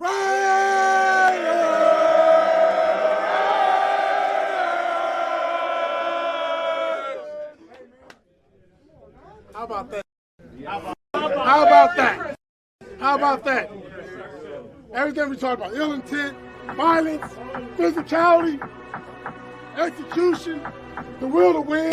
How about that? How about that? How about that? Everything we talk about, ill intent, violence, physicality, execution, the will to win.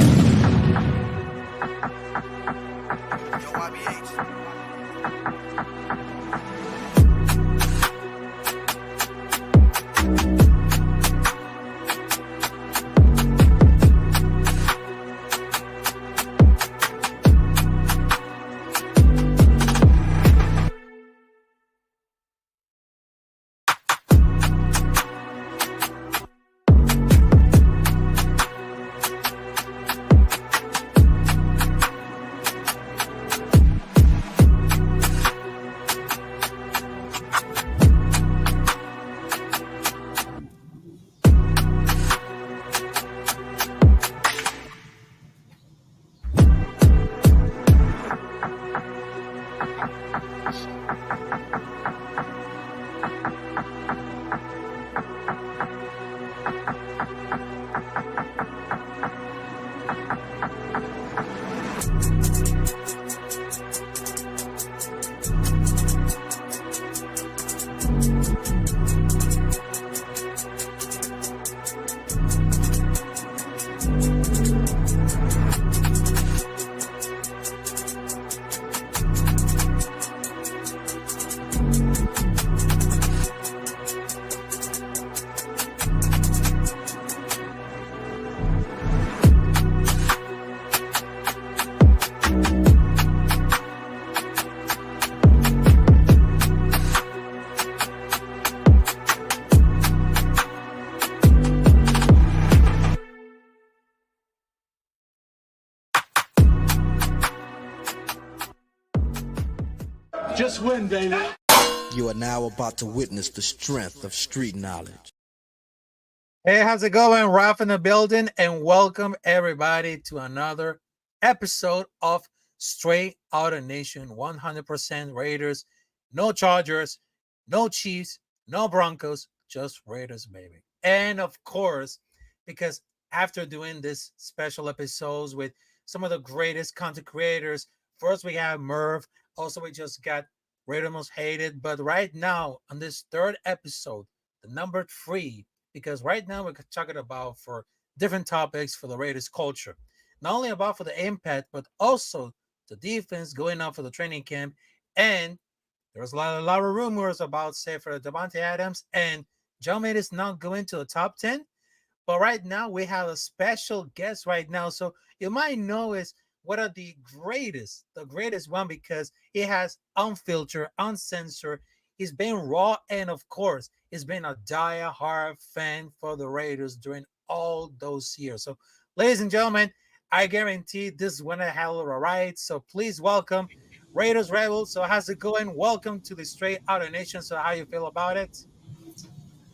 Just win, baby. You are now about to witness the strength of street knowledge. Hey, how's it going? Ralf in the building, and welcome everybody to another episode of Straight Outta Nation. 100% Raiders, no Chargers, no Chiefs, no Broncos, just Raiders, baby. And of course, because after doing this special episodes with some of the greatest content creators, first we have Merv. Also, we just got Raider Most Hated. But right now, on this third episode, the number 3, because right now we're talking about for different topics for the Raiders culture. Not only about for the impact, but also the defense going out for the training camp. And there's a lot of rumors about, say, for Davante Adams and John Mayer is not going to the top 10. But right now, we have a special guest right now. So you might know is one of the greatest one, because he has unfiltered, uncensored. He's been raw, and of course, he's been a die-hard fan for the Raiders during all those years. So, ladies and gentlemen, I guarantee this is one hell of a ride. So please welcome Raiders Rebels. So how's it going? Welcome to the Straight Outta Nation. So how you feel about it?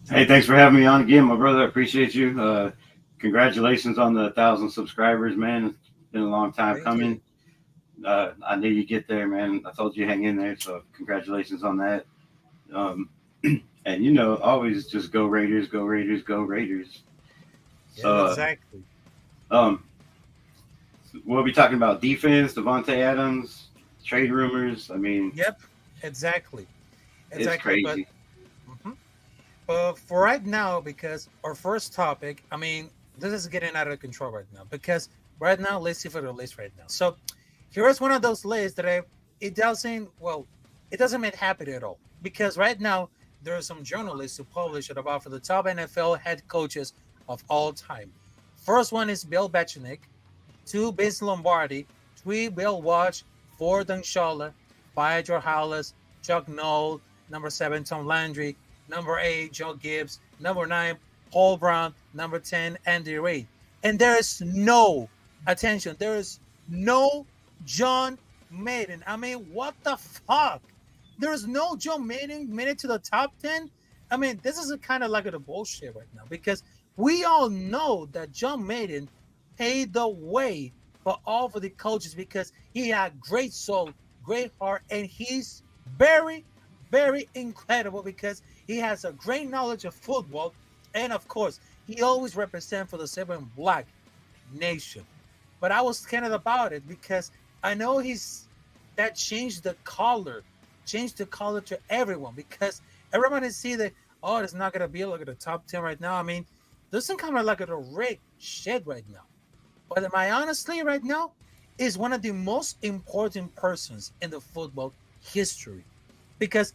Hey, thanks for having me on again, my brother. I appreciate you. Congratulations on the 1,000 subscribers, man. Been a long time coming. I knew you'd get there, man. I told you hang in there, so congratulations on that. And you know, always just go Raiders, go Raiders, go Raiders. So, yeah, exactly. We'll be talking about defense, Davante Adams, trade rumors. I mean, yep, exactly. It's crazy. But for right now, because our first topic, I mean, this is getting out of control right now. Because right now, let's see for the list right now. So here's one of those lists that it doesn't make happy at all. Because right now, there are some journalists who publish it about for the top NFL head coaches of all time. First one is Bill Belichick, 2 Vince Lombardi, 3 Bill Walsh, 4 Don Shula, 5 Joe Hollis, Chuck Noll, number 7 Tom Landry, number 8 Joe Gibbs, number 9 Paul Brown, number 10 Andy Reid. And there is no John Maiden. I mean, what the fuck? There's no John Maiden made it to the top 10. I mean, this is kind of like a bullshit right now, because we all know that John Maiden paid the way for all of the coaches, because he had great soul, great heart, and he's very, very incredible because he has a great knowledge of football, and of course, he always represents for the silver and black nation. But I was scared about it because I know that changed the color to everyone because everyone is see that it's not gonna be like at the top 10 right now. I mean, doesn't come out like a rig shit right now. But my honestly right now is one of the most important persons in the football history because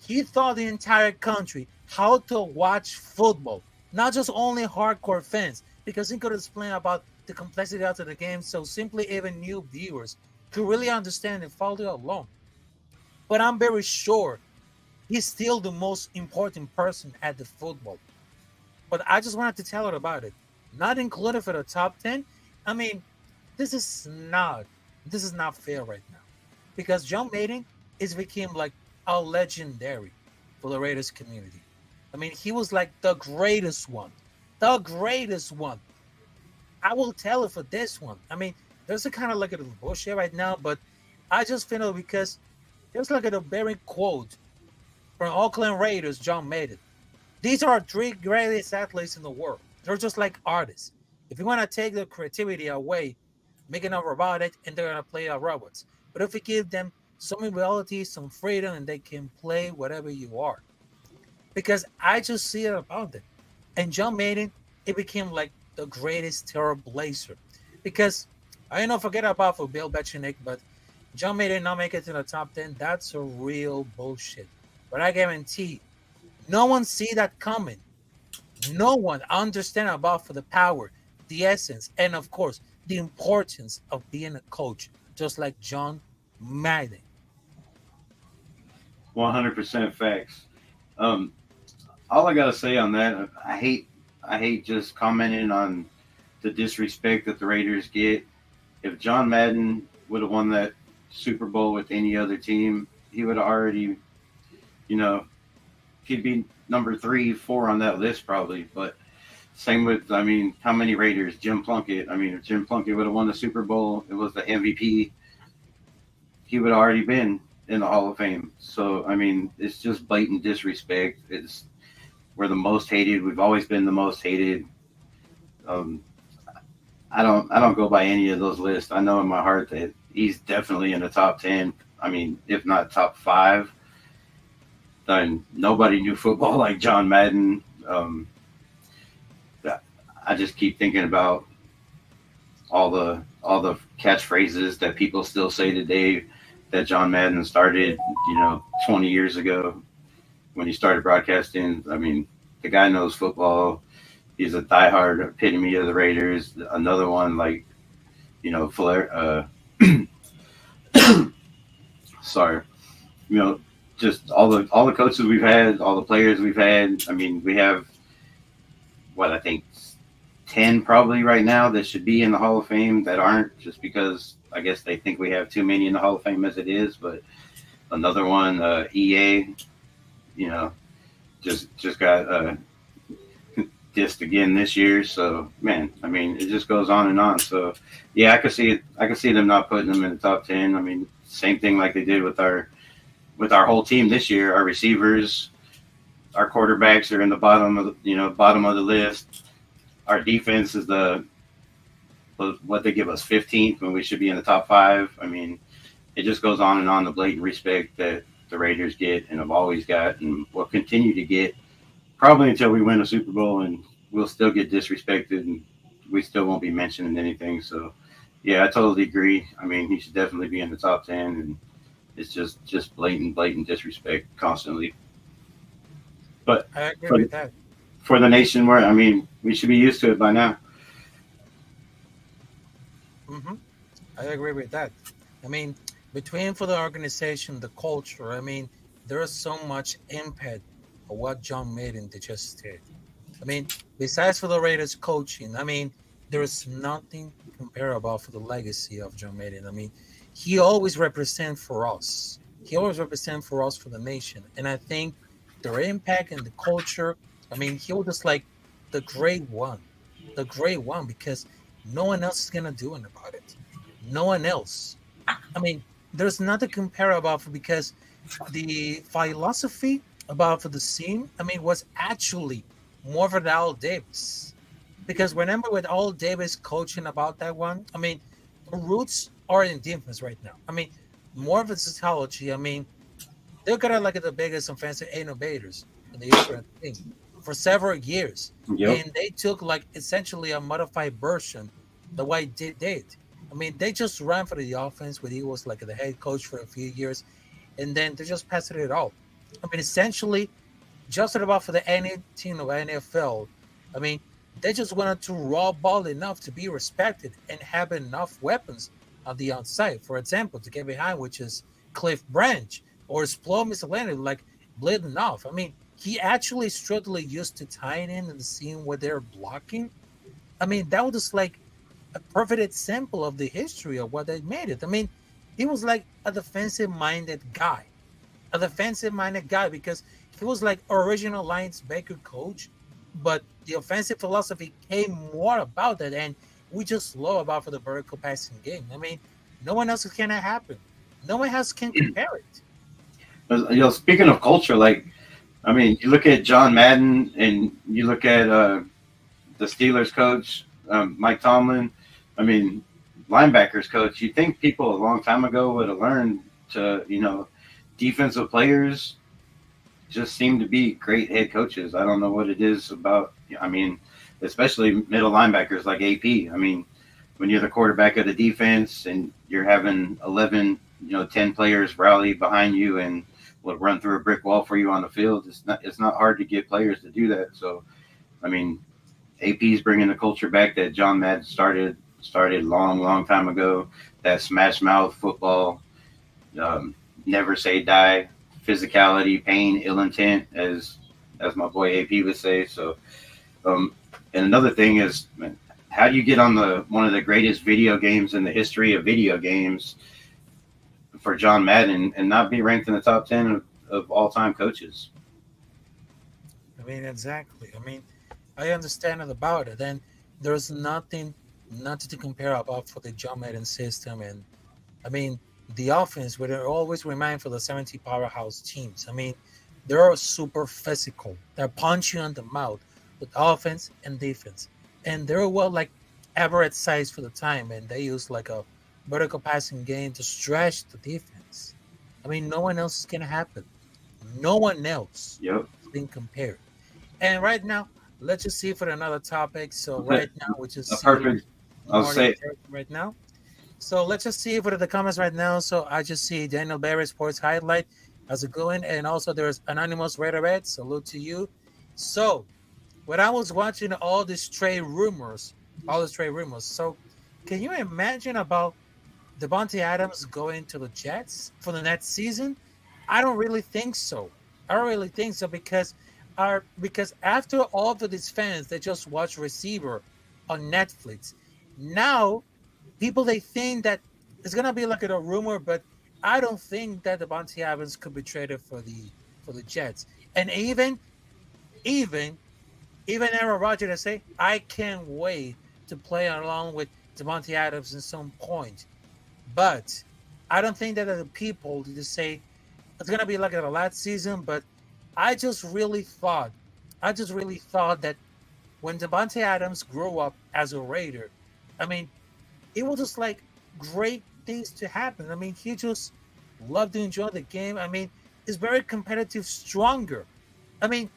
he taught the entire country how to watch football, not just only hardcore fans, because he could explain about the complexity of the game so simply even new viewers could really understand and follow along. But I'm very sure he's still the most important person at the football. But I just wanted to tell her about it. Not included for the top 10. I mean, this is not this is not fair right now. Because John Madden is became like a legendary for the Raiders community. I mean, he was like the greatest one. The greatest one. I will tell it for this one. I mean, there's a kind of like a bullshit right now, but I just feel it because there's like a very quote from Oakland Raiders, John Madden. These are three greatest athletes in the world. They're just like artists. If you want to take the creativity away, make it a robotic, and they're gonna play robots. But if you give them some ability, some freedom, and they can play whatever you are, because I just see it about them. And John Madden, it became like the greatest terror blazer. Because I don't know, forget about for Bill Belichick, but John Madden not make it to the top 10. That's a real bullshit. But I guarantee no one see that coming. No one understand about for the power, the essence, and of course the importance of being a coach, just like John Madden. 100% facts. Um, all I gotta say on that, I hate just commenting on the disrespect that the Raiders get. If John Madden would have won that Super Bowl with any other team, he would have already, you know, he'd be number 3, 4 on that list probably. But same with, I mean, how many Raiders? Jim Plunkett. I mean, if Jim Plunkett would have won the Super Bowl, it was the MVP, he would have already been in the Hall of Fame. So, I mean, it's just blatant disrespect. We're the most hated. We've always been the most hated. Um, I don't go by any of those lists. I know in my heart that he's definitely in the top 10. I mean, if not top 5. And nobody knew football like John Madden. I just keep thinking about all the catchphrases that people still say today that John Madden started, 20 years ago when he started broadcasting. I mean, the guy knows football. He's a diehard epitome of the Raiders. Another one like, Flair. Sorry, just all the coaches we've had, all the players we've had. I mean, we have what I think 10 probably right now that should be in the Hall of Fame that aren't, just because I guess they think we have too many in the Hall of Fame as it is. But another one, EA, just got dissed again this year. So man, I mean, it just goes on and on. So yeah, I could see them not putting them in the top 10. I mean, same thing like they did with our whole team this year. Our receivers, our quarterbacks are in the bottom of the list. Our defense is what they give us 15th when we should be in the top 5. I mean, it just goes on and on, the blatant respect that the Raiders get and have always got and will continue to get probably until we win a Super Bowl, and we'll still get disrespected and we still won't be mentioned in anything. So yeah, I totally agree. I mean, he should definitely be in the top 10, and it's just blatant disrespect constantly. But I agree with that. For the nation, we should be used to it by now. Mm-hmm. I agree with that. I mean, between for the organization, the culture, I mean, there is so much impact of what John Madden just did. I mean, besides for the Raiders coaching, I mean, there is nothing comparable for the legacy of John Madden. I mean, he always represents for us. He always represents for us for the nation. And I think their impact and the culture, I mean, he was just like the great one, because no one else is going to do it about it. No one else. I mean, there's nothing comparable because the philosophy about for the scene, I mean, was actually more for the Al Davis. Because remember with Al Davis coaching about that one, I mean, the roots are in defense right now. I mean, more of a psychology. I mean, they're gonna like the biggest offensive innovators in the history of the team for several years. Yep. And they took like essentially a modified version the way they did. I mean, they just ran for the offense when he was like the head coach for a few years, and then they just passed it all. I mean, essentially, just about for the any team of NFL. I mean, they just wanted to raw ball enough to be respected and have enough weapons on the outside. For example, to get behind, which is Cliff Branch or Splo Miscellaneous, like bleeding off. I mean, he actually strictly used to tie it in the scene where they're blocking. I mean, that was just like a perfect example of the history of what they made it. I mean, he was like a defensive minded guy, because he was like original Lions Baker coach, but the offensive philosophy came more about that, and we just love about for the vertical passing game. I mean, no one else can happen. No one else can compare it. Speaking of culture, like, I mean, you look at John Madden and you look at the Steelers coach, Mike Tomlin. I mean, linebackers coach. You think people a long time ago would have learned to, defensive players just seem to be great head coaches. I don't know what it is about. I mean, especially middle linebackers like AP. I mean, when you're the quarterback of the defense and you're having 11, 10 players rally behind you and will run through a brick wall for you on the field, it's not hard to get players to do that. So, I mean, AP's bringing the culture back that John Madden started long time ago. That smash mouth football, never say die, physicality, pain, ill intent, as my boy AP would say. So, and another thing is, man, how do you get on one of the greatest video games in the history of video games for John Madden and not be ranked in the top 10 of all time coaches? I mean, exactly. I mean, I understand it about it. And there's nothing to compare about for the John Madden system. And I mean, the offense would always remind for the 70 powerhouse teams. I mean, they're super physical. They're punching on the mouth with offense and defense. And they're well like average size for the time. And they use like a vertical passing game to stretch the defense. I mean, no one else is going to happen. No one else Yep. is being compared. And right now, let's just see for another topic. So Okay. right now, we just see Perfect. I'll morning say right now. So let's just see what are the comments right now. So I just see Daniel Barry Sports Highlight. How's it going? And also there's Anonymous Raider Red. Salute to you. So when I was watching all these trade rumors, so can you imagine about Devontae Adams going to the Jets for the next season? I don't really think so. Because after all of these fans that just watch receiver on Netflix, now people they think that it's gonna be like a rumor, but I don't think that Devontae Adams could be traded for the Jets. And even Aaron Rodgers say, I can't wait to play along with Devontae Adams at some point. But I don't think that the people just say it's gonna be like the last season. But I just really thought that when Devontae Adams grew up as a Raider, I mean, it was just like great things to happen. I mean, he just loved to enjoy the game. I mean, it's very competitive, stronger. I mean,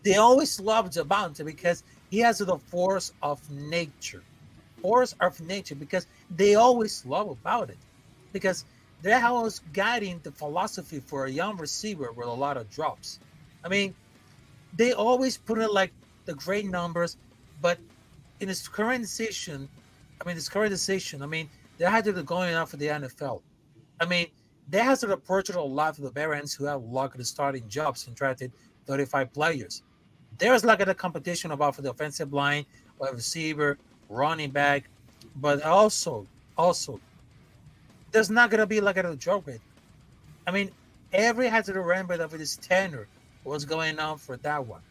they always loved Devontae because he has the force of nature. Because they always love about it. Because they're always guiding the philosophy for a young receiver with a lot of drops. I mean, they always put it like the great numbers, but in his current decision, they had to be going out for the NFL. I mean, they have to approach it a lot for the veterans who have luck at starting jobs and drafted 35 players. There's like a competition about for the offensive line, wide receiver, running back, but also there's not gonna be like a joke rate. I mean, every has to remember of this tenor what's going on for that one.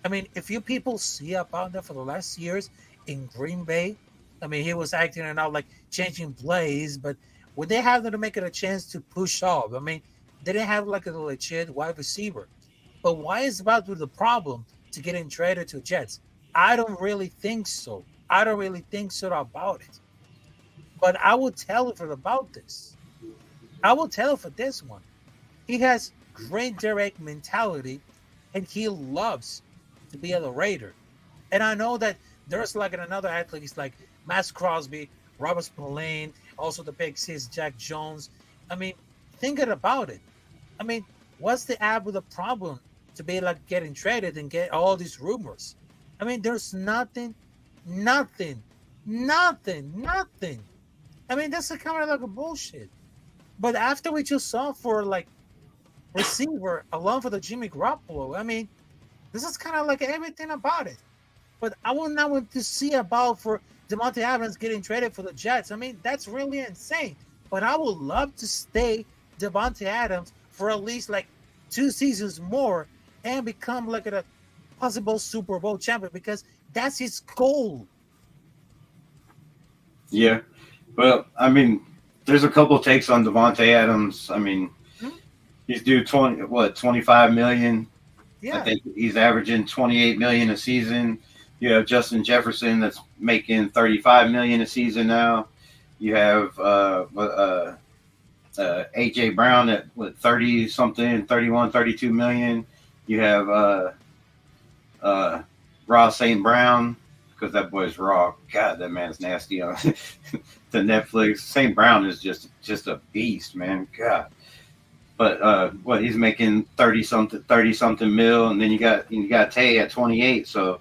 I mean, if you people see about that for the last years in Green Bay, I mean, he was acting and out like changing plays, but would they have to make it a chance to push off? I mean, they didn't have like a legit wide receiver. But why is about the problem to getting traded to Jets? I don't really think so. I don't really think so about it. But I will tell you about this. I will tell you for this one. He has great direct mentality, and he loves to be a Raider. And I know that there's like another athletes like Max Crosby, Robert Spillane, also the big sis Jack Jones. I mean, thinking about it. I mean, what's the problem to be like getting traded and get all these rumors? I mean, there's nothing. I mean, that's kind of like a bullshit. But after we just saw for like receiver along for the Jimmy Garoppolo, I mean, this is kind of like everything about it. But I would not want to see about for Devontae Adams getting traded for the Jets. I mean, that's really insane. But I would love to stay Devontae Adams for at least like 2 seasons more and become like a possible Super Bowl champion because that's his goal. Yeah. Well, I mean, there's a couple takes on Devontae Adams. I mean, he's due 25 million. Yeah. I think he's averaging 28 million a season. You have Justin Jefferson that's making 35 million a season now. You have AJ Brown at 30 something, 31, 32 million. You have Ross St. Brown, because that boy's raw. God, that man's nasty on the Netflix. St. Brown is just a beast, man. God. But he's making 30 something mil, and then you got Tay at 28. So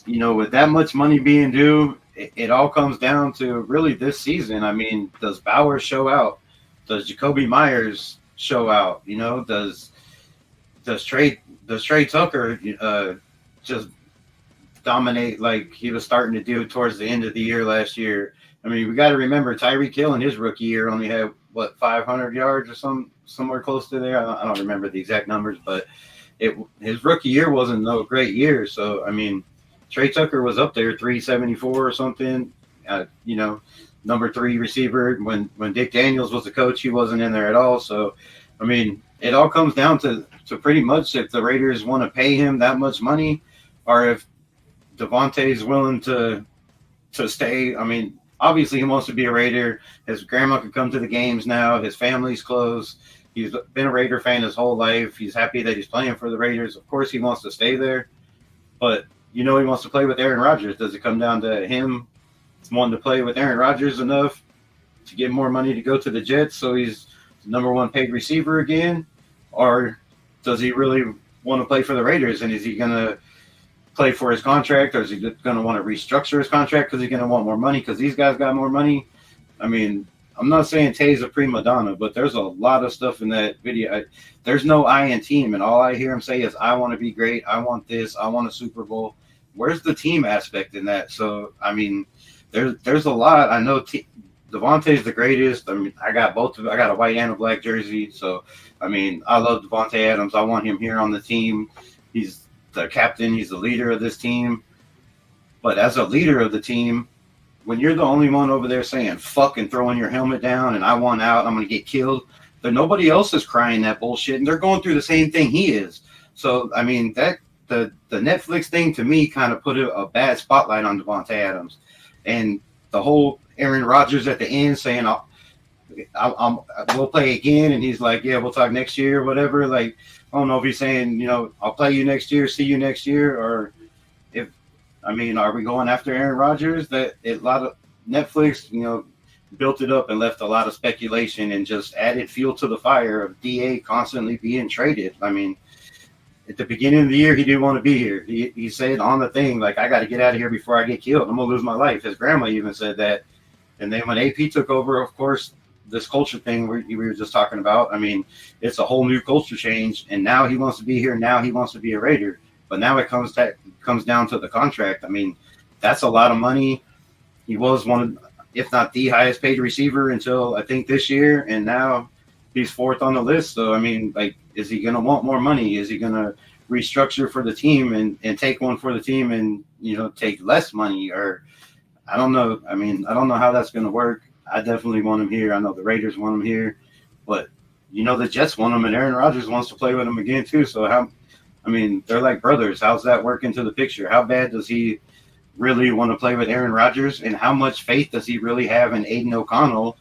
with that much money being due, it all comes down to really this season. I mean, does Bowers show out? Does Jacoby Myers show out? Does Trey Tucker just dominate like he was starting to do towards the end of the year last year? I mean, we got to remember Tyreek Hill in his rookie year only had 500 yards or somewhere close to there. I don't remember the exact numbers, but his rookie year wasn't no great year. So I mean, Trey Tucker was up there 374 or something. Number 3 receiver. When Dick Daniels was the coach, he wasn't in there at all. So I mean, it all comes down to pretty much if the Raiders want to pay him that much money, or if Devontae's willing to stay. I mean, obviously he wants to be a Raider. His grandma can come to the games now. His family's close. He's been a Raider fan his whole life. He's happy that he's playing for the Raiders. Of course, he wants to stay there, but he wants to play with Aaron Rodgers. Does it come down to him wanting to play with Aaron Rodgers enough to get more money to go to the Jets so he's the number 1 paid receiver again? Or does he really want to play for the Raiders, and is he going to play for his contract, or is he going to want to restructure his contract because he's going to want more money because these guys got more money? I mean, I'm not saying Tay's a prima donna, but there's a lot of stuff in that video. There's no I in team, and all I hear him say is, I want to be great. I want this. I want a Super Bowl. Where's the team aspect in that? So, I mean, there's a lot. I know Devontae's the greatest. I mean, I got both of them. I got a white and a black jersey. So, I mean, I love Devontae Adams. I want him here on the team. He's the captain. He's the leader of this team. But as a leader of the team, when you're the only one over there saying fuck and throwing your helmet down and I want out, I'm going to get killed, then nobody else is crying that bullshit, and they're going through the same thing he is. So, I mean, that the Netflix thing to me kind of put a bad spotlight on Devontae Adams. And the whole Aaron Rodgers at the end saying, we'll play again, and he's like, yeah, we'll talk next year or whatever. Like, I don't know if he's saying, I'll play you next year, see you next year, or are we going after Aaron Rodgers? That a lot of Netflix, built it up and left a lot of speculation and just added fuel to the fire of DA constantly being traded. I mean, at the beginning of the year, he didn't want to be here. He said on the thing, like, I got to get out of here before I get killed. I'm going to lose my life. His grandma even said that. And then when AP took over, of course, this culture thing we were just talking about, I mean, it's a whole new culture change. And now he wants to be here. Now he wants to be a Raider. But now it comes down to the contract. I mean, that's a lot of money. He was one of, if not the highest paid receiver until I think this year. And now he's 4th on the list. So, I mean, like, is he going to want more money? Is he going to restructure for the team and take one for the team and, take less money? Or I don't know. I mean, I don't know how that's going to work. I definitely want him here. I know the Raiders want him here, but the Jets want him, and Aaron Rodgers wants to play with him again too. So they're like brothers. How's that work into the picture? How bad does he really want to play with Aaron Rodgers, and how much faith does he really have in Aiden O'Connell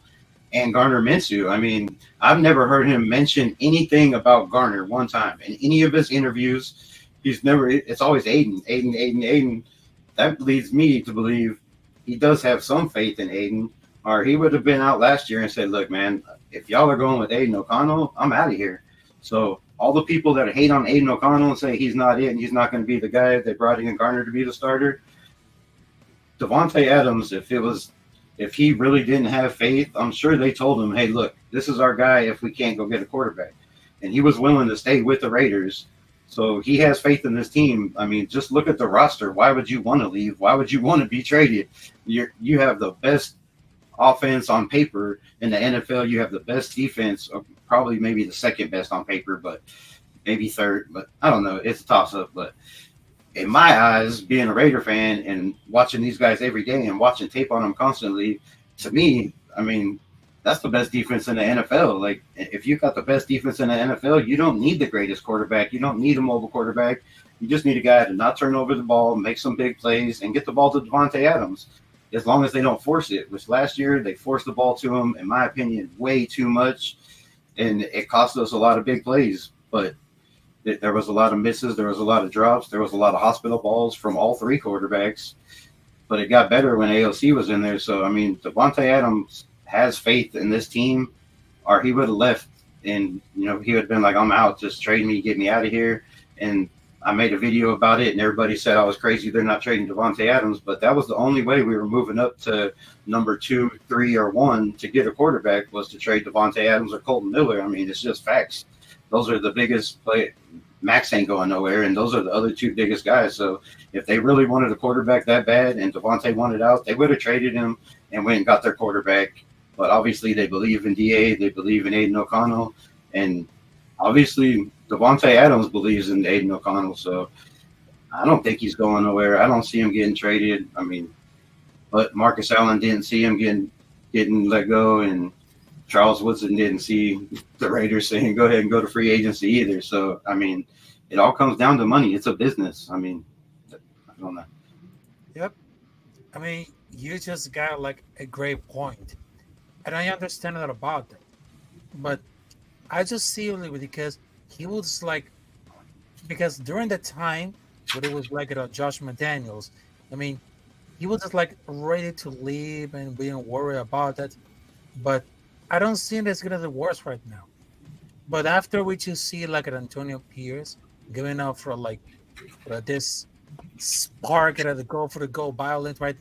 and Garner Minshew? I mean, I've never heard him mention anything about Garner one time in any of his interviews. It's always Aiden. That leads me to believe he does have some faith in Aiden, or he would have been out last year and said, look, man, if y'all are going with Aiden O'Connell, I'm out of here. So all the people that hate on Aiden O'Connell and say he's not it and he's not going to be the guy they brought in Garner to be the starter, Davante Adams, if he really didn't have faith, I'm sure they told him, hey, look, this is our guy if we can't go get a quarterback. And he was willing to stay with the Raiders. So he has faith in this team. I mean, just look at the roster. Why would you want to leave? Why would you want to be traded? You have the best offense on paper in the NFL. You have the best defense, or probably maybe the second best on paper, but maybe third. But I don't know. It's a toss-up. But in my eyes, being a Raider fan and watching these guys every day and watching tape on them constantly, to me, I mean, that's the best defense in the NFL. Like, if you've got the best defense in the NFL, you don't need the greatest quarterback. You don't need a mobile quarterback. You just need a guy to not turn over the ball, make some big plays, and get the ball to Davante Adams, as long as they don't force it, which last year they forced the ball to him, in my opinion, way too much, and it cost us a lot of big plays. But there was a lot of misses. There was a lot of drops. There was a lot of hospital balls from all three quarterbacks. But it got better when AOC was in there. So, I mean, Davante Adams has faith in this team, or he would have left and, he would have been like, I'm out. Just trade me, get me out of here. And I made a video about it, and everybody said I was crazy. They're not trading Davante Adams. But that was the only way we were moving up to number 2, 3, or 1 to get a quarterback, was to trade Davante Adams or Colton Miller. I mean, it's just facts. Those are the biggest play. Max ain't going nowhere, and those are the other two biggest guys. So if they really wanted a quarterback that bad and Davante wanted out, they would have traded him and went and got their quarterback. But obviously they believe in DA, they believe in Aiden O'Connell, and obviously Davante Adams believes in Aiden O'Connell. So I don't think he's going nowhere. I don't see him getting traded. I mean, but Marcus Allen didn't see him getting let go, and Charles Woodson didn't see the Raiders saying go ahead and go to free agency either. So, I mean, it all comes down to money. It's a business. I mean, I don't know. Yep. I mean, you just got like a great point. And I understand a lot about that. But I just see it because he was like, because during the time when it was like Josh McDaniels, I mean, he was just like ready to leave and being worried about that. But I don't see it as good as it was right now. But after we just see like an Antonio Pierce giving up for this spark at the goal violent right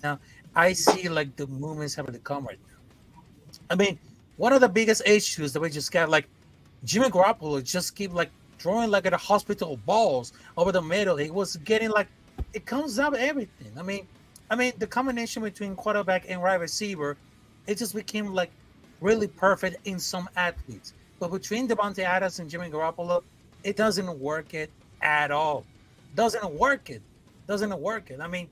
now, I see like the movements having to come right now. I mean, one of the biggest issues that we just got, like Jimmy Garoppolo just keep like throwing like at a hospital balls over the middle. He was getting like, it comes out of everything. I mean, the combination between quarterback and wide receiver, it just became like really perfect in some athletes. But between Davante Adams and Jimmy Garoppolo, it doesn't work it at all. Doesn't work it. I mean,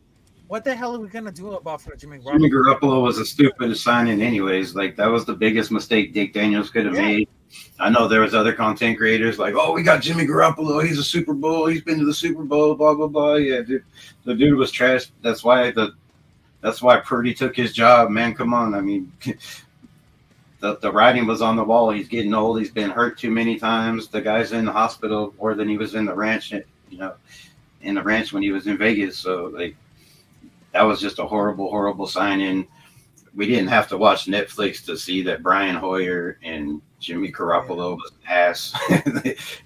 what the hell are we gonna do about for Jimmy Garoppolo? Jimmy Garoppolo was the stupidest signing anyways. Like, that was the biggest mistake Dick Daniels could have made. I know there was other content creators like, oh, we got Jimmy Garoppolo. He's a Super Bowl. He's been to the Super Bowl, blah, blah, blah. Yeah, dude, the dude was trash. That's why Purdy took his job, man. Come on. I mean, the writing was on the wall. He's getting old. He's been hurt too many times. The guy's in the hospital more than he was in the ranch, in the ranch when he was in Vegas. So, like, that was just a horrible, horrible signing. We didn't have to watch Netflix to see that Brian Hoyer and Jimmy Garoppolo was ass.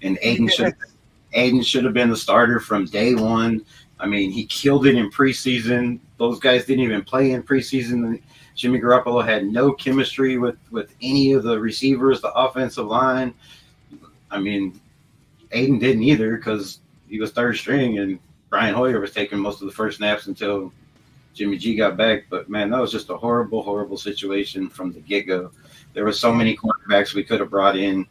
And Aiden should have been the starter from day one. I mean, he killed it in preseason. Those guys didn't even play in preseason. Jimmy Garoppolo had no chemistry with any of the receivers, the offensive line. I mean, Aiden didn't either because he was third string, and Brian Hoyer was taking most of the first snaps until Jimmy G got back. But, man, that was just a horrible, horrible situation from the get-go. There were so many quarterbacks we could have brought in.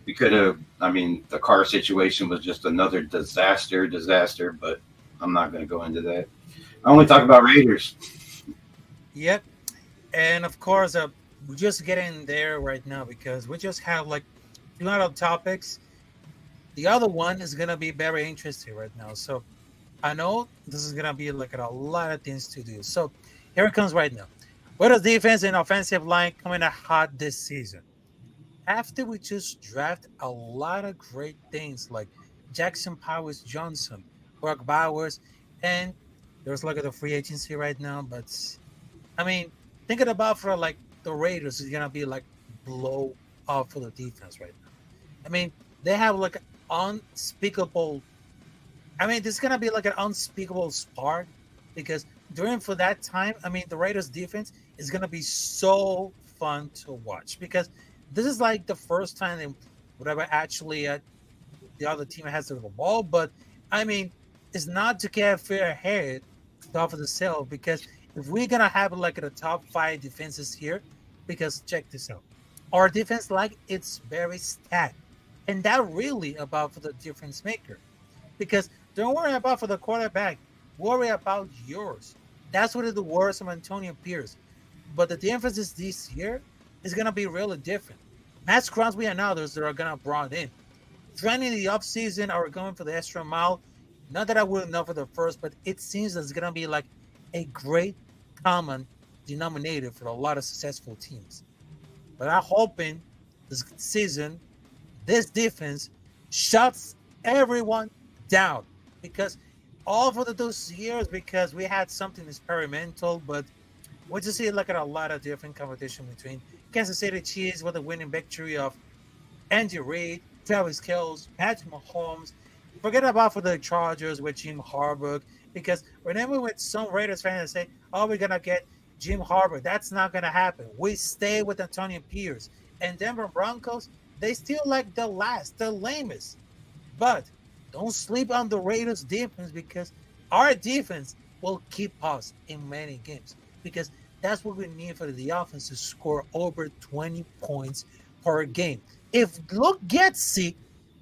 We could have – I mean, the Carr situation was just another disaster, but I'm not going to go into that. I only talk about Raiders. Yep. And of course, we're just getting there right now because we just have like two lot of topics. The other one is gonna be very interesting right now. So I know this is gonna be like a lot of things to do. So here it comes right now. What is defense and offensive line coming out hot this season? After we just draft a lot of great things like Jackson Powers Johnson, Brock Bowers, and there's like the free agency right now. But I mean, thinking about for like the Raiders is gonna be like blow up for the defense right now. I mean, they have like unspeakable. I mean, this is gonna be like an unspeakable spark because during for that time, I mean, the Raiders defense is gonna be so fun to watch because this is like the first time they whatever actually the other team has the ball. But I mean, it's not to get fair ahead off of the sale because if we're gonna have like the top five defenses here, because check this out, our defense like it's very stacked, and that really about for the difference maker because don't worry about for the quarterback, worry about yours. That's what is the worst of Antonio Pierce. But the differences this year is gonna be really different. Matt Crosby and others that are gonna brought in. Training the offseason are going for the extra mile. Not that I wouldn't know for the first, but it seems that it's gonna be like a great common denominator for a lot of successful teams. But I'm hoping this season, this defense shuts everyone down because all for those years because we had something experimental, but we just see like a lot of different competition between Kansas City Chiefs with the winning victory of Andy Reid, Travis Kelce, Patrick Mahomes. Forget about for the Chargers with Jim Harbaugh because remember with some Raiders fans say, "Oh, we're gonna get Jim Harbaugh." That's not gonna happen. We stay with Antonio Pierce and Denver Broncos. They still like the last, the lamest. But don't sleep on the Raiders defense because our defense will keep us in many games because that's what we need for the offense to score over 20 points per game. If Luke Getsy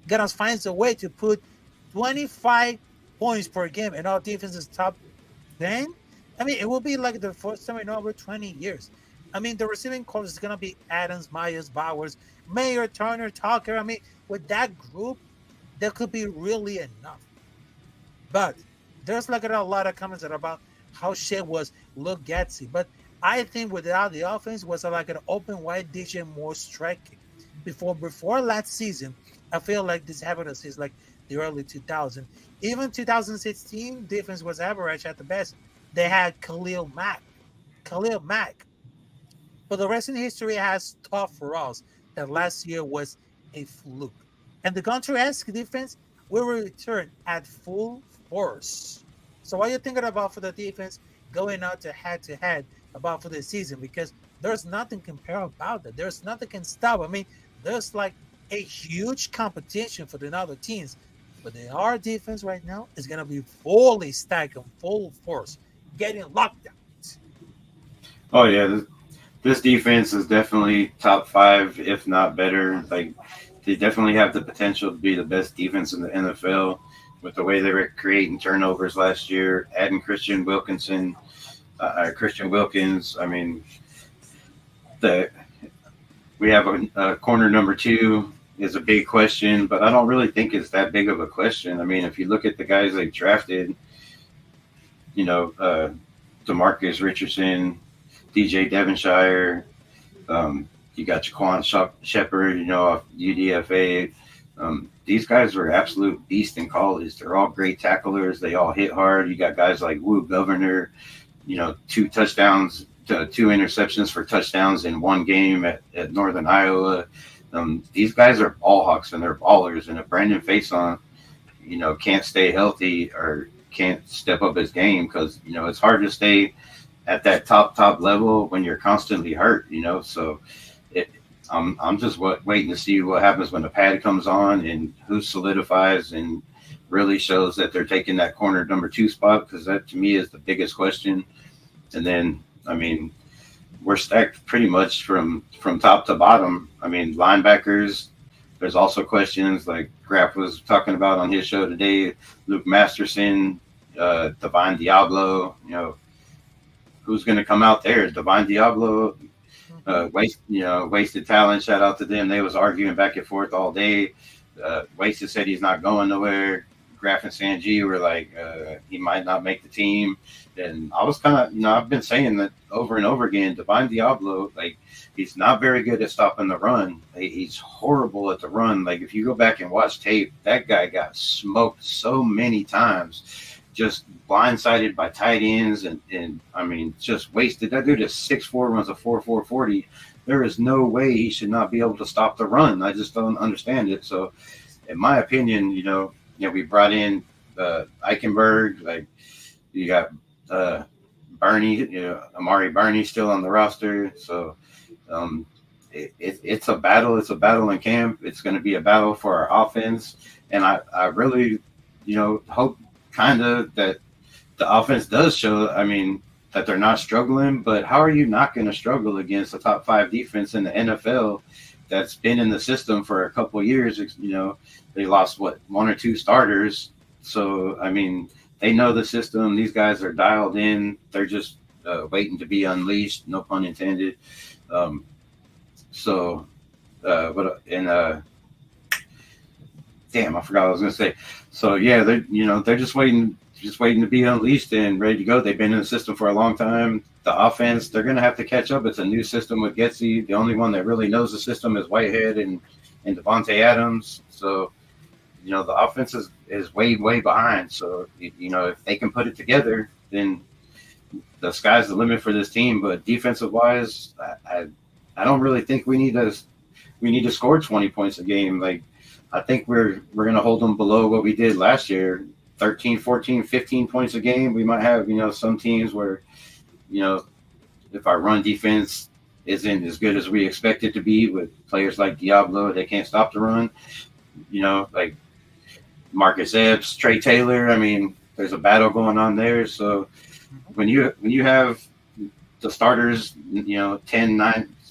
gonna finds a way to put 25 points per game and our defense is top 10, I mean, it will be like the first time in over 20 years. I mean, the receiving corps is gonna be Adams, Myers, Bowers, Mayer, Turner, Tucker. I mean, with that group, that could be really enough. But there's like a lot of comments about how shit was Luke Getsy. But I think without the offense was like an open wide DJ more striking. Before last season, I feel like this happened since like the early 2000s. Even 2016, defense was average at the best. They had Khalil Mack. Khalil Mack. But the rest in history has taught for us that last year was a fluke. And the Contreras defense will return at full force. So what are you thinking about for the defense going out to head about for the season? Because there's nothing comparable about that. There's nothing can stop. I mean, there's like a huge competition for the other teams. But our defense right now is gonna be fully stacked and full force, getting locked down. Oh yeah, this defense is definitely top five, if not better. Like they definitely have the potential to be the best defense in the NFL with the way they were creating turnovers last year, adding Christian Wilkins. I mean, we have a corner number two is a big question, but I don't really think it's that big of a question. I mean, if you look at the guys they drafted, DeMarcus Richardson, DJ Devonshire, you got Jaquan Shepard, off UDFA. These guys were absolute beasts in college. They're all great tacklers. They all hit hard. You got guys like Woo Governor, 2 touchdowns, 2 interceptions for touchdowns in one game at Northern Iowa. These guys are ball hawks and they're ballers. And if Brandon Faison, can't stay healthy or can't step up his game because, it's hard to stay at that top level when you're constantly hurt, so I'm just waiting to see what happens when the pad comes on and who solidifies and really shows that they're taking that corner number 2 spot, because that to me is the biggest question. And then, I mean, we're stacked pretty much from top to bottom. I mean, linebackers, there's also questions like Graf was talking about on his show today, Luke Masterson, Divine Diablo, who's going to come out there? Divine Diablo, wasted talent. Shout out to them. They was arguing back and forth all day. Wasted said he's not going nowhere. Graf and Sanji were like, he might not make the team. And I was kind of, I've been saying that over and over again. Divine Diablo, like, he's not very good at stopping the run. He's horrible at the run. Like, if you go back and watch tape, that guy got smoked so many times, just blindsided by tight ends, and I mean, just wasted. That dude is 6'4", runs a 4.4 40. There is no way he should not be able to stop the run. I just don't understand it. So, in my opinion, we brought in Eichenberg. Like, you got Bernie, Amari Bernie still on the roster. So it's a battle. It's a battle in camp. It's going to be a battle for our offense. And I really, hope kind of that the offense does show, I mean, that they're not struggling. But how are you not going to struggle against a top 5 defense in the NFL that's been in the system for a couple of years? They lost, 1 or 2 starters. So, I mean, they know the system. These guys are dialed in. They're just waiting to be unleashed. No pun intended. Damn, I forgot what I was going to say. So yeah, they're just waiting to be unleashed and ready to go. They've been in the system for a long time. The offense, they're going to have to catch up. It's a new system with Getsy. The only one that really knows the system is Whitehead and Devontae Adams. So, the offense is way behind. So, if they can put it together, then the sky's the limit for this team. But defensive wise, I don't really think we need to score 20 points a game. Like, I think we're going to hold them below what we did last year, 13, 14, 15 points a game. We might have, some teams where, if our run defense isn't as good as we expect it to be with players like Diablo, they can't stop the run, like Marcus Epps, Trey Taylor. I mean, there's a battle going on there. So when you have the starters,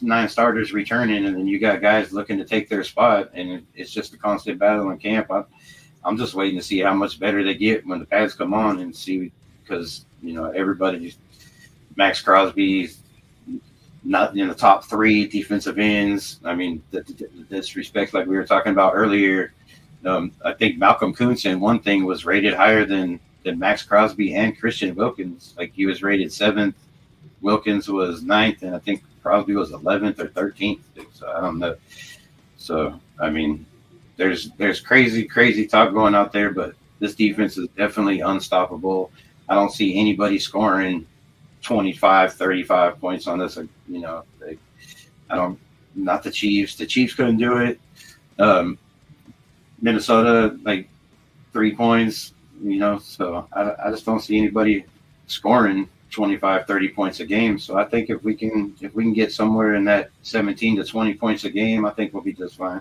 9 starters returning, and then you got guys looking to take their spot, and it's just a constant battle in camp. I'm just waiting to see how much better they get when the pads come on, and see, because everybody, Max Crosby's not in the top 3 defensive ends. I mean, the disrespect, like we were talking about earlier. I think Malcolm Kuntz, one thing, was rated higher than Max Crosby and Christian Wilkins. Like, he was rated 7th, Wilkins was 9th, and I think Crosby was 11th or 13th. So I don't know. So, I mean, there's crazy talk going out there, but this defense is definitely unstoppable. I don't see anybody scoring 25, 35 points on this. Not the Chiefs. The Chiefs couldn't do it. Minnesota, like 3 points, so I just don't see anybody scoring 25, 30 points a game. So I think if we can get somewhere in that 17 to 20 points a game, I think we'll be just fine.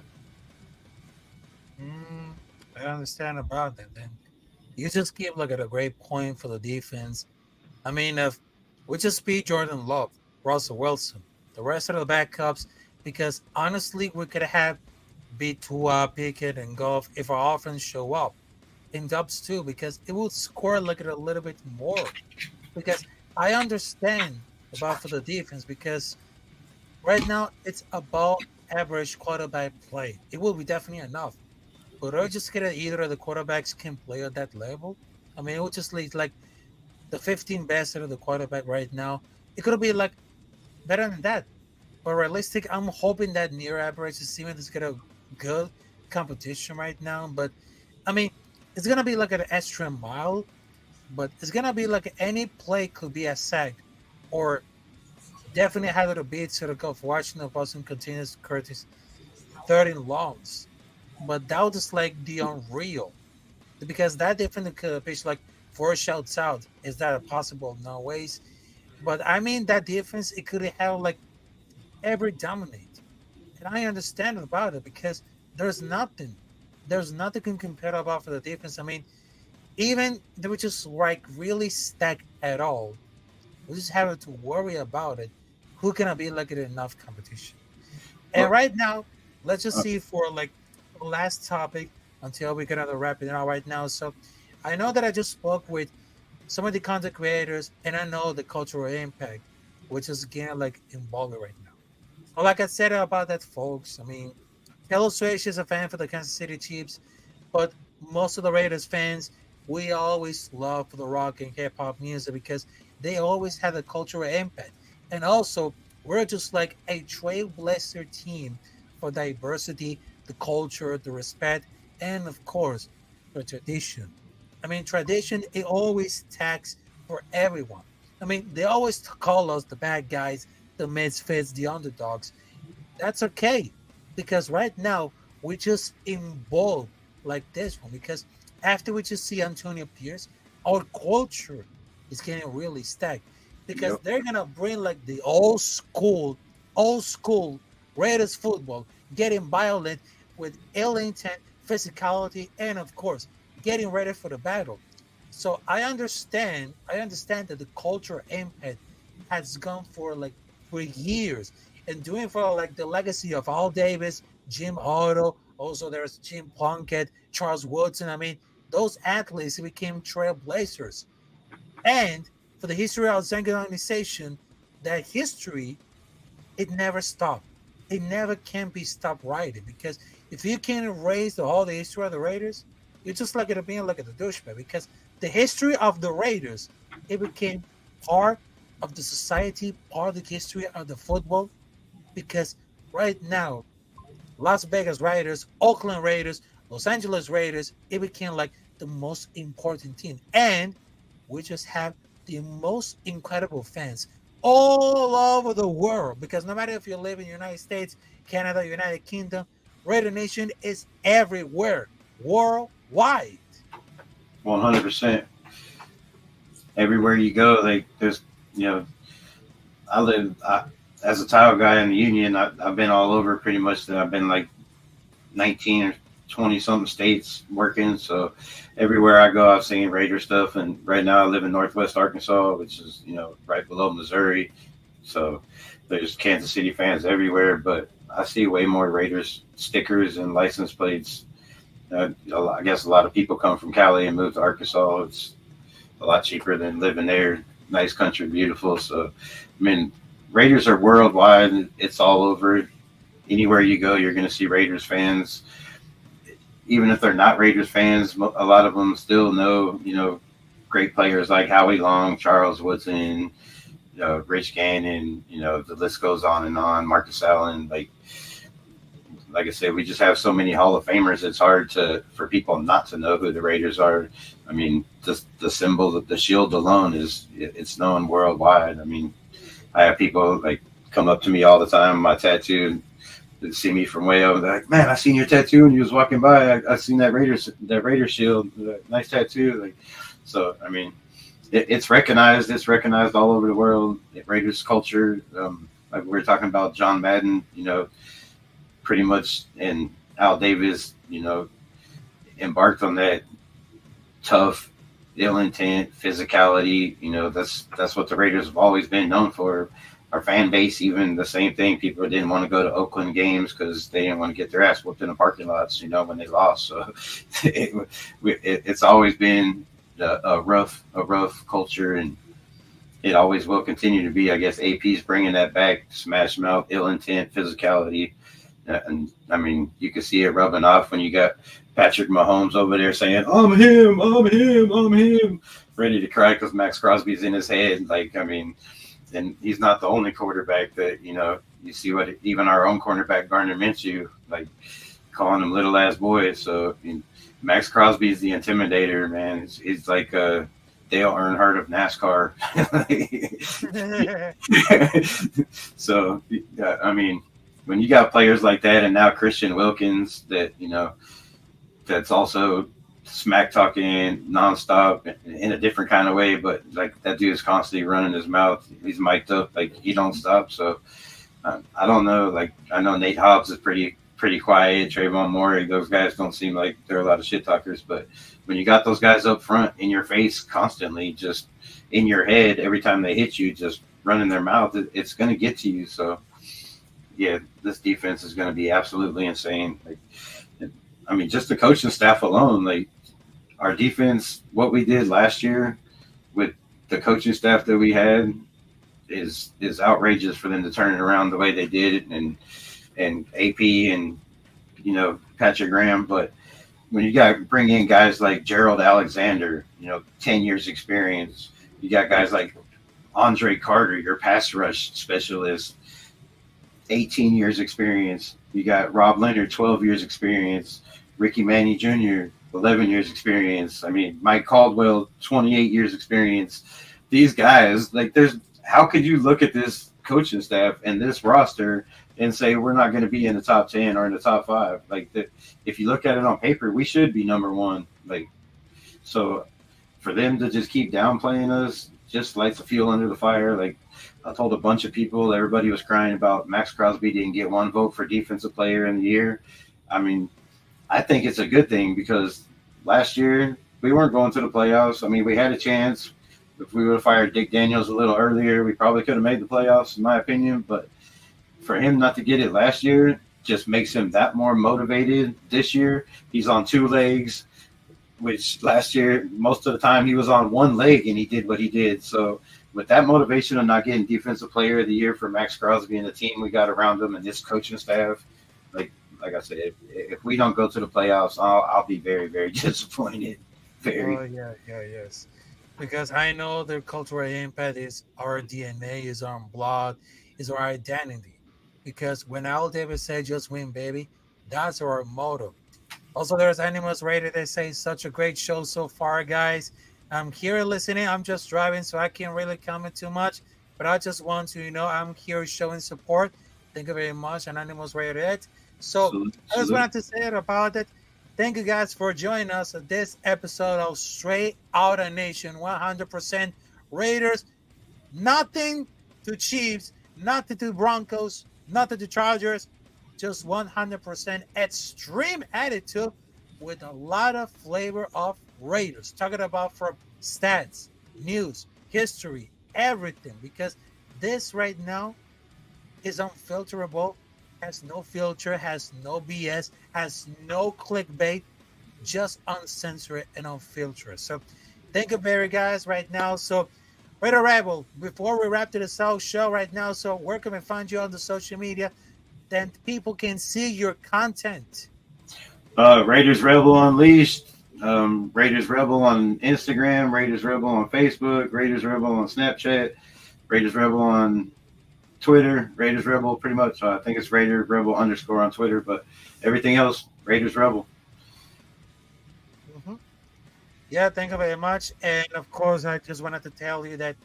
I understand about that. Then you just give like a great point for the defense. I mean, if we just beat Jordan Love, Russell Wilson, the rest of the backups, because honestly, we could have beat Tua, Pickett, and Goff if our offense show up in Dubs too, because it will score like a little bit more. Because I understand about for the defense, because right now it's about average quarterback play. It will be definitely enough. But I just get either of the quarterbacks can play at that level. I mean, it will just lead like the 15 best out of the quarterback right now. It could be like better than that. But realistic, I'm hoping that near average is even is gonna good competition right now. But I mean, it's gonna be like an extra mile, but it's gonna be like any play could be a sack, or definitely have it a beat to the go for watching the Boston continues Curtis 13 longs. But that was like the unreal, because that definitely could have pitched like 4 shouts out. Is that possible? No ways. But I mean, that defense, it could have like every dominate. And I understand about it, because there's nothing can compare about for the defense. I mean, even they were just like really stacked at all. We just have to worry about it. Who can be like in enough competition? And right now, let's just see for like the last topic until we're gonna wrap it out right now. So I know that I just spoke with some of the content creators, and I know the cultural impact, which is again like involved right now. Well, like I said about that, folks. I mean, Taylor Swift is a fan for the Kansas City Chiefs, but most of the Raiders fans, we always love the rock and hip hop music because they always have a cultural impact. And also, we're just like a trailblazer team for diversity, the culture, the respect, and of course, the tradition. I mean, tradition, it always tags for everyone. I mean, they always call us the bad guys, the misfits, the underdogs. That's okay because right now we're just involved like this one because after we just see Antonio Pierce, our culture is getting really stacked because Yep. they're gonna bring like the old school Raiders football, getting violent with ill intent, physicality, and of course getting ready for the battle. So I understand that the culture impact has gone for years and doing for like the legacy of Al Davis, Jim Otto, also there's Jim Plunkett, Charles Woodson. I mean, those athletes became trailblazers. And for the history of the organization, that history, it never stopped. It never can be stopped writing because if you can erase all the history of the Raiders, you're just like it being like a douchebag because the history of the Raiders, it became part of the society, part of the history of the football because right now, Las Vegas Raiders, Oakland Raiders, Los Angeles Raiders, it became like the most important team. And we just have the most incredible fans all over the world because no matter if you live in the United States, Canada, United Kingdom, Raider Nation is everywhere, worldwide. 100%. Everywhere you go, like there's, you know, as a tile guy in the union. I've been all over pretty much. I've been like 19 or 20 something states working. So everywhere I go, I've seen Raider stuff. And right now I live in Northwest Arkansas, which is, right below Missouri. So there's Kansas City fans everywhere, but I see way more Raiders stickers and license plates. I guess a lot of people come from Cali and move to Arkansas. It's a lot cheaper than living there. Nice country, beautiful. So, I mean, Raiders are worldwide. It's all over. Anywhere you go, you're going to see Raiders fans. Even if they're not Raiders fans, a lot of them still know, great players like Howie Long, Charles Woodson, Rich Gannon, the list goes on and on. Marcus Allen, like I said, we just have so many Hall of Famers. It's hard for people not to know who the Raiders are. I mean, just the symbol, the shield alone it's known worldwide. I mean, I have people like come up to me all the time. My tattoo, they see me from way over. They're like, "Man, I seen your tattoo when you was walking by. I seen that Raider shield. Nice tattoo." So I mean, it's recognized. It's recognized all over the world. Raiders culture. Like we were talking about John Madden. Pretty much, and Al Davis, embarked on that tough, ill intent, physicality. That's what the Raiders have always been known for. Our fan base, even the same thing. People didn't want to go to Oakland games because they didn't want to get their ass whooped in the parking lots, when they lost. So it's always been a rough culture, and it always will continue to be. I guess AP's bringing that back: smash mouth, ill intent, physicality. And I mean, you can see it rubbing off when you got Patrick Mahomes over there saying, I'm him, ready to cry because Max Crosby's in his head. And he's not the only quarterback that, you see what even our own cornerback, Gardner Minshew, calling them little ass boys. So Max Crosby's the intimidator, man. He's like Dale Earnhardt of NASCAR. So, I mean, when you got players like that, and now Christian Wilkins, that that's also smack talking nonstop in a different kind of way, but that dude is constantly running his mouth. He's mic'd up, he don't stop. So I don't know. I know Nate Hobbs is pretty quiet. Trayvon Moore, those guys don't seem like they're a lot of shit talkers. But when you got those guys up front in your face constantly, just in your head, every time they hit you, just running their mouth, it's going to get to you. So. Yeah, this defense is going to be absolutely insane. I mean, just the coaching staff alone, our defense, what we did last year the coaching staff that we had is outrageous for them to turn it around the way they did it, and AP and Patrick Graham. But when you got bring in guys like Gerald Alexander, 10 years experience, you got guys like Andre Carter, your pass rush specialist, 18 years experience. You got Rob Leonard, 12 years experience. Ricky Manny Jr., 11 years experience. I mean, Mike Caldwell, 28 years experience. These guys, how could you look at this coaching staff and this roster and say we're not going to be in the top 10 or in the top 5? If you look at it on paper, we should be number 1. So for them to just keep downplaying us just lights a fuel under the fire. I told a bunch of people, everybody was crying about Max Crosby didn't get 1 vote for Defensive Player in the Year. I mean, I think it's a good thing because last year we weren't going to the playoffs. I mean, we had a chance. If we would have fired Dick Daniels a little earlier, we probably could have made the playoffs, in my opinion. But for him not to get it last year just makes him that more motivated this year. He's on 2 legs, which last year, most of the time, he was on 1 leg and he did what he did. So with that motivation of not getting Defensive Player of the Year for Max Crosby and the team we got around him and this coaching staff, like I said, if we don't go to the playoffs, I'll be very, very disappointed. Very. Oh, yes. Because I know their cultural impact is our DNA, is our blood, is our identity. Because when Al Davis said, just win, baby, that's our motto. Also, there's Animals Rated. They say, such a great show so far, guys. I'm here listening. I'm just driving, so I can't really comment too much. But I just want to, I'm here showing support. Thank you very much, and Animals Rated. So I just wanted to say about it. Thank you guys for joining us at this episode of Straight Outta Nation, 100% Raiders. Nothing to Chiefs, nothing to Broncos, nothing to Chargers. Just 100% extreme attitude with a lot of flavor of Raiders. Talking about from stats, news, history, everything. Because this right now is unfilterable. Has no filter, has no BS, has no clickbait, just uncensored and unfiltered. So thank you very guys right now. So Raider Rebel, before we wrap to the South show right now, so where can we find you on the social media? Then people can see your content. Raiders Rebel Unleashed, Raiders Rebel on Instagram, Raiders Rebel on Facebook, Raiders Rebel on Snapchat, Raiders Rebel on Twitter, Raiders Rebel, pretty much. I think it's Raiders Rebel _ on Twitter, but everything else, Raiders Rebel. Mm-hmm. Yeah, thank you very much. And of course, I just wanted to tell you that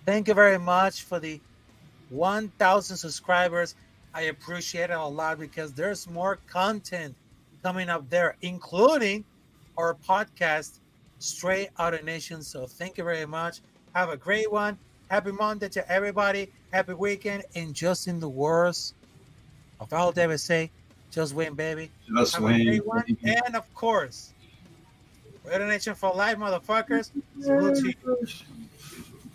thank you very much for the 1,000 subscribers. I appreciate it a lot because there's more content coming up there, including our podcast, Straight Outta Nation. So thank you very much. Have a great one. Happy Monday to everybody. Happy weekend. And just in the words of Al Davis say, just win, baby. Just Have win. a great one. And of course, Raider Nation for life, motherfuckers. Salute to you.